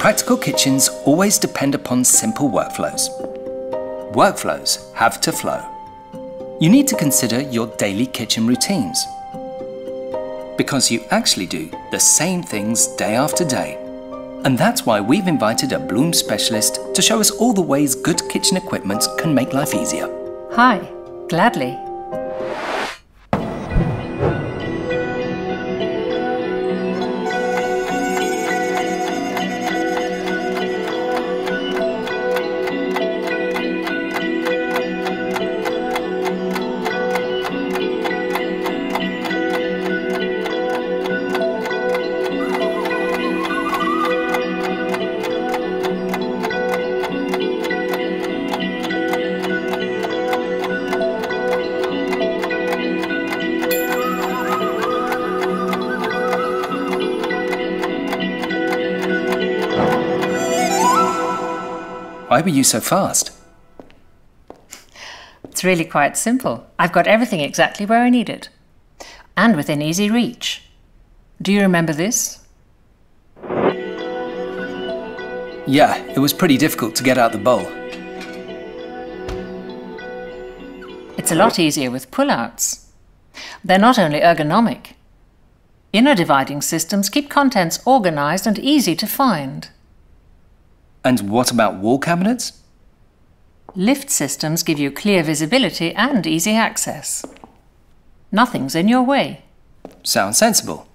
Practical kitchens always depend upon simple workflows. Workflows have to flow. You need to consider your daily kitchen routines, because you actually do the same things day after day. And that's why we've invited a Blum specialist to show us all the ways good kitchen equipment can make life easier. Hi, gladly. Why were you so fast? It's really quite simple. I've got everything exactly where I need it, and within easy reach. Do you remember this? Yeah, it was pretty difficult to get out the bowl. It's a lot easier with pull-outs. They're not only ergonomic. Inner dividing systems keep contents organized and easy to find. And what about wall cabinets? Lift systems give you clear visibility and easy access. Nothing's in your way. Sounds sensible.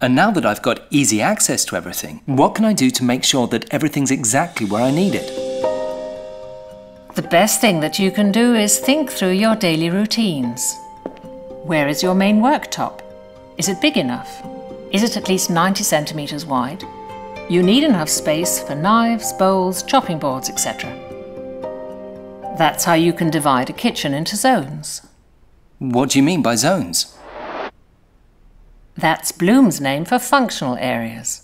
And now that I've got easy access to everything, what can I do to make sure that everything's exactly where I need it? The best thing that you can do is think through your daily routines. Where is your main worktop? Is it big enough? Is it at least 90 centimeters wide? You need enough space for knives, bowls, chopping boards, etc. That's how you can divide a kitchen into zones. What do you mean by zones? That's Blum's name for functional areas.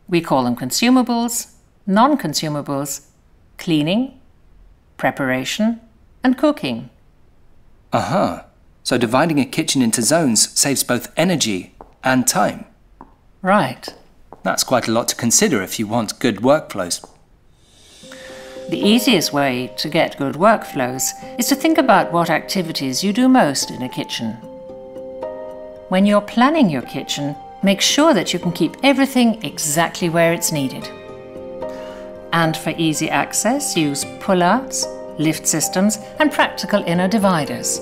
We call them consumables, non-consumables, cleaning, preparation, and cooking. So dividing a kitchen into zones saves both energy and time. Right. That's quite a lot to consider if you want good workflows. The easiest way to get good workflows is to think about what activities you do most in a kitchen. When you're planning your kitchen, make sure that you can keep everything exactly where it's needed. And for easy access, use pull-outs, lift systems, and practical inner dividers.